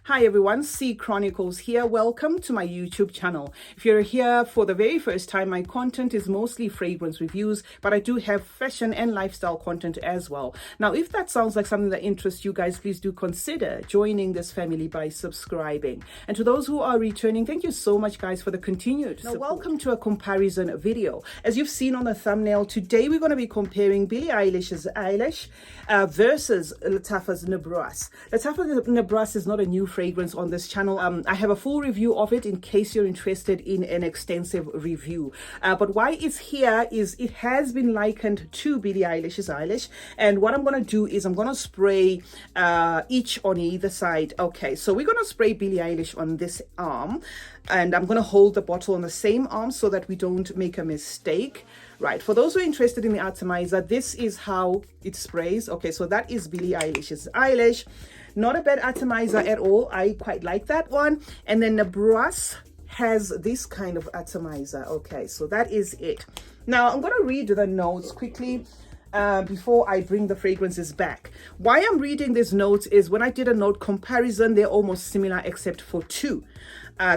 Hi everyone, CeeChronicles here. Welcome to my YouTube channel. If you're here for the very first time, my content is mostly fragrance reviews, but I do have fashion and lifestyle content as well. Now, if that sounds like something that interests you guys, please do consider joining this family by subscribing. And to those who are returning, thank you so much guys for the continued support. Now, welcome to a comparison video. As you've seen on the thumbnail, today we're going to be comparing Billie Eilish's Eilish versus Lattafa's Nebras. Lattafa's Nebras is not a new fragrance on this channel. I have a full review of it in case you're interested in an extensive review. But why it's here is it has been likened to Billie Eilish's Eilish. And what I'm going to do is I'm going to spray each on either side. Okay, so we're going to spray Billie Eilish on this arm. And I'm going to hold the bottle on the same arm so that we don't make a mistake. Right, for those who are interested in the atomizer, this is how it sprays. Okay, so that is Billie Eilish's Eilish. Not a bad atomizer at all. I quite like that one. And then Nebras has this kind of atomizer. Okay, so that is it. Now I'm going to read the notes quickly before I bring the fragrances back. Why I'm reading these notes is when I did a note comparison, they're almost similar except for two.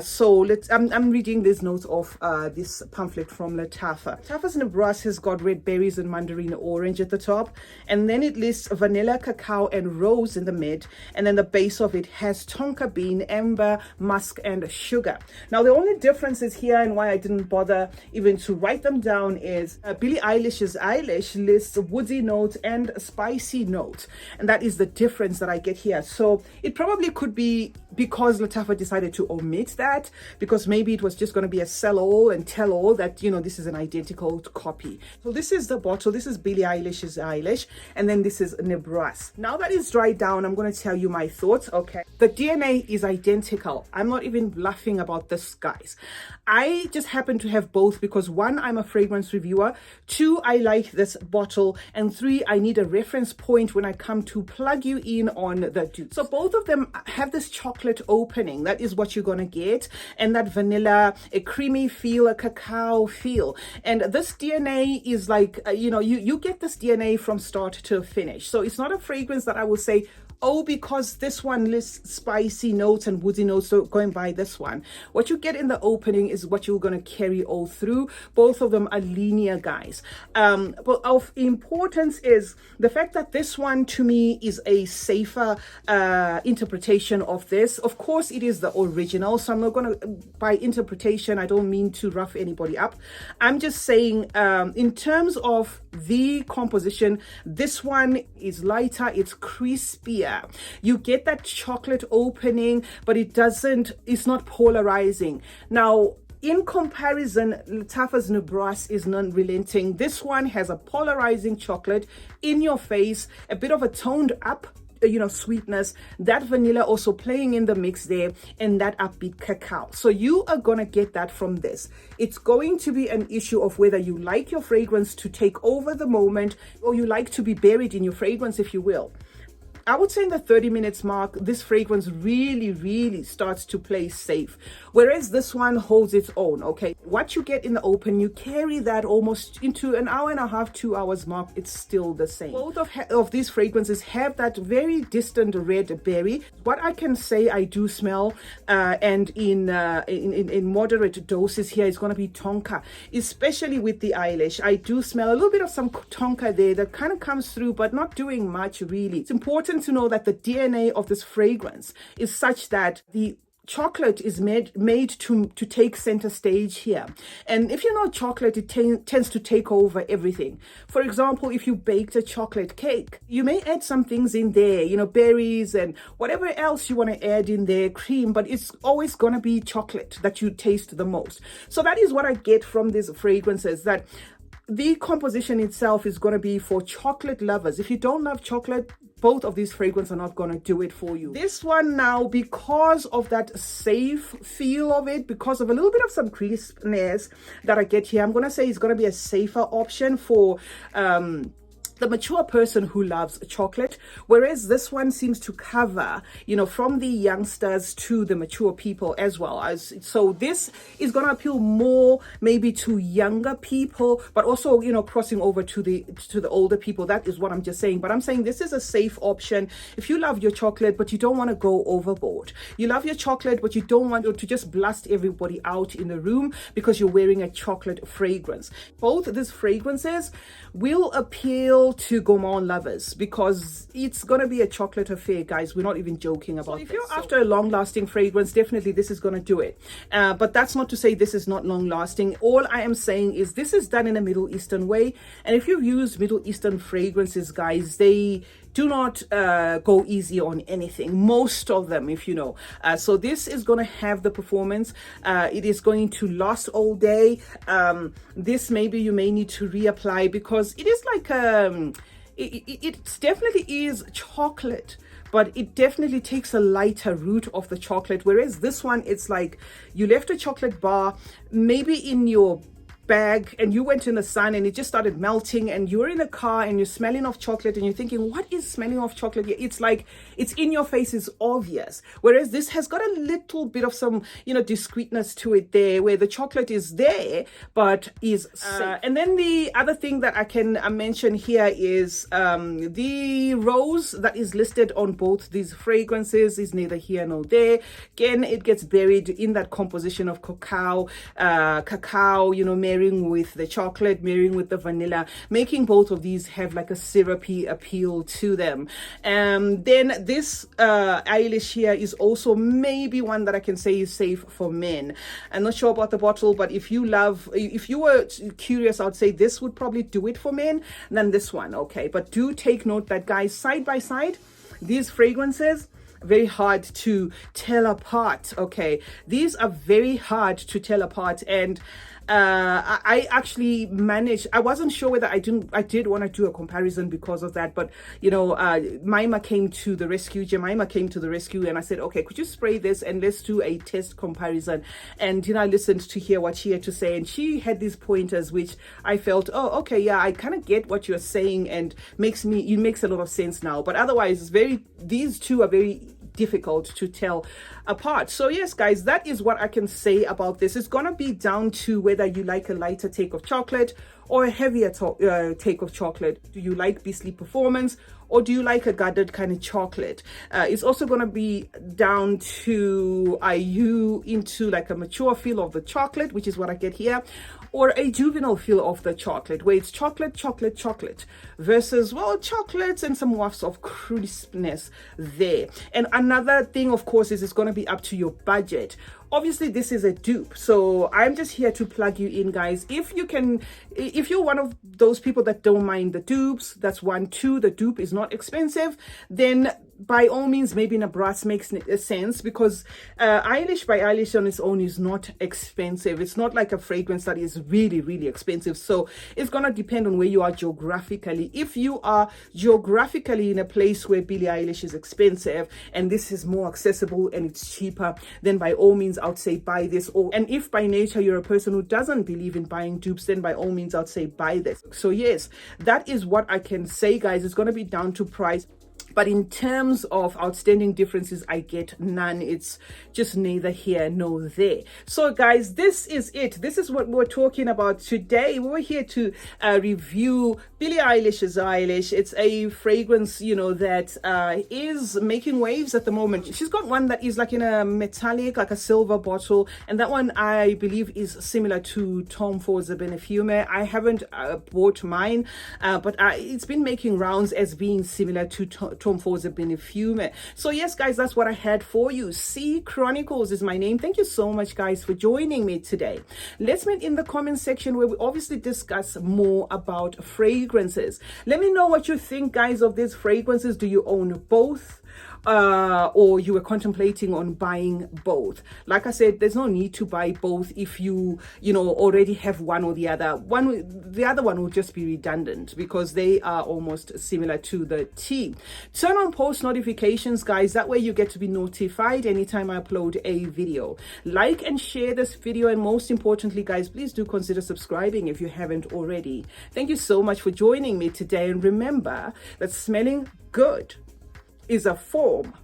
So I'm reading these notes of this pamphlet from Lattafa. Lattafa's Nebras has got red berries and mandarin orange at the top, and then it lists vanilla, cacao, and rose in the mid, and then the base of it has tonka bean, amber, musk, and sugar. Now the only differences here and why I didn't bother even to write them down is Billie Eilish's Eilish lists woody note and spicy note, and that is the difference that I get here. So it probably could be because Lattafa decided to omit that, because maybe it was just going to be a sell-all and tell-all that, you know, this is an identical copy. So this is the bottle. This is Billie Eilish's Eilish, and then this is Nebras. Now that it's dried down, I'm going to tell you my thoughts. Okay, the DNA is identical. I'm not even bluffing about this, guys. I just happen to have both because one, I'm a fragrance reviewer, two, I like this bottle, and three, I need a reference point when I come to plug you in on the dupe. So both of them have this chocolate opening. That is what you're going to get, and that vanilla, a creamy feel, a cacao feel. And this DNA is like, you get this DNA from start to finish. So it's not a fragrance that I will say, oh, because this one lists spicy notes and woody notes, so go and buy this one. What you get in the opening is what you're going to carry all through. Both of them are linear, guys. But of importance is the fact that this one to me is a safer interpretation of this. Of course, it is the original, so I'm not going to, by interpretation, I don't mean to rough anybody up. I'm just saying in terms of the composition, this one is lighter, it's crispier. You get that chocolate opening, but it's not polarizing. Now, in comparison, Lattafa's Nebras is non-relenting. This one has a polarizing chocolate in your face, a bit of a toned up sweetness, that vanilla also playing in the mix there, and that upbeat cacao. So you are gonna get that from this. It's going to be an issue of whether you like your fragrance to take over the moment or you like to be buried in your fragrance, if you will. I would say in the 30 minutes mark, this fragrance really starts to play safe. Whereas this one holds its own, okay? What you get in the open, you carry that almost into an hour and a half, 2 hours mark, it's still the same. Both of these fragrances have that very distant red berry. What I can say I do smell, and in moderate doses here, is gonna be tonka, especially with the Eilish. I do smell a little bit of some tonka there that kind of comes through, but not doing much really. It's important to know that the DNA of this fragrance is such that the chocolate is made to take center stage here. And if you know chocolate, it tends to take over everything. For example, if you baked a chocolate cake, you may add some things in there, berries and whatever else you want to add in there, cream, but it's always going to be chocolate that you taste the most. So that is what I get from these fragrances, that the composition itself is going to be for chocolate lovers. If you don't love chocolate, both of these fragrances are not going to do it for you. This one now, because of that safe feel of it, because of a little bit of some crispness that I get here, I'm going to say it's going to be a safer option for the mature person who loves chocolate, whereas this one seems to cover, from the youngsters to the mature people as well. So this is going to appeal more maybe to younger people, but also, crossing over to the older people. That is what I'm just saying. But I'm saying this is a safe option if you love your chocolate, but you don't want to go overboard. You love your chocolate, but you don't want to just blast everybody out in the room because you're wearing a chocolate fragrance. Both these fragrances will appeal to gourmand lovers because it's gonna be a chocolate affair, guys. We're not even joking about this. If you're after a long-lasting fragrance, definitely this is gonna do it. But that's not to say this is not long-lasting. All I am saying is this is done in a Middle Eastern way, and if you've used Middle Eastern fragrances, guys, they do not go easy on anything, most of them, if you know. So this is going to have the performance. It is going to last all day. This maybe you may need to reapply because it is like it definitely is chocolate, but it definitely takes a lighter root of the chocolate, whereas this one, it's like you left a chocolate bar maybe in your bag and you went in the sun and it just started melting, and you're in a car and you're smelling of chocolate and you're thinking, what is smelling of chocolate? It's like it's in your face, is obvious, whereas this has got a little bit of some discreetness to it there, where the chocolate is there but is safe. And then the other thing that I can mention here is the rose that is listed on both these fragrances is neither here nor there. Again, it gets buried in that composition of cacao, marrying with the chocolate, marrying with the vanilla, making both of these have like a syrupy appeal to them. Then this Eilish here is also maybe one that I can say is safe for men. I'm not sure about the bottle, but if you were curious, I'd say this would probably do it for men than this one. Okay, but do take note that, guys, side by side, these fragrances, very hard to tell apart. Okay, these are very hard to tell apart, and I actually managed. I wasn't sure whether I did want to do a comparison because of that, but Maima came to the rescue. Jemima came to the rescue, and I said, okay, could you spray this and let's do a test comparison? And I listened to hear what she had to say, and she had these pointers which I felt, oh, okay, yeah, I kind of get what you're saying, and it makes a lot of sense now. But otherwise, these two are very difficult to tell apart. So yes, guys, that is what I can say about this. It's gonna be down to whether you like a lighter take of chocolate or a heavier take of chocolate. Do you like beastly performance, or do you like a guarded kind of chocolate? It's also going to be down to, are you into like a mature feel of the chocolate, which is what I get here, or a juvenile feel of the chocolate, where it's chocolate, chocolate, chocolate, versus, well, chocolates and some wafts of crispness there. And another thing, of course, is it's going to be up to your budget. Obviously, this is a dupe, so I'm just here to plug you in, guys. If you're one of those people that don't mind the dupes, that's one. Two, the dupe is not expensive, then by all means, maybe Nebras makes sense, because Eilish by Eilish on its own is not expensive. It's not like a fragrance that is really, really expensive. So it's going to depend on where you are geographically. If you are geographically in a place where Billie Eilish is expensive and this is more accessible and it's cheaper, then by all means, I would say buy this. And if by nature you're a person who doesn't believe in buying dupes, then by all means, I'd say buy this. So yes, that is what I can say, guys. It's going to be down to price. But in terms of outstanding differences, I get none. It's just neither here nor there. So guys, this is it. This is what we're talking about today. We're here to review Billie Eilish's Eilish. It's a fragrance, that is making waves at the moment. She's got one that is like in a metallic, like a silver bottle. And that one, I believe, is similar to Tom Ford's Perfume. I haven't bought mine, but it's been making rounds as being similar to Tom Ford's Perfume. So yes, guys, that's what I had for you. CeeChronicles is my name. Thank you so much, guys, for joining me today. Let's meet in the comment section, where we obviously discuss more about fragrances. Let me know what you think, guys, of these fragrances. Do you own both? or you were contemplating on buying both. Like I said, there's no need to buy both if you already have one or the other. The other one will just be redundant because they are almost similar to the T. Turn on post notifications, guys. That way you get to be notified anytime I upload a video. Like and share this video, and most importantly, guys, please do consider subscribing if you haven't already. Thank you so much for joining me today, and remember that smelling good is a form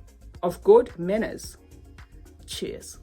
of good manners. Cheers.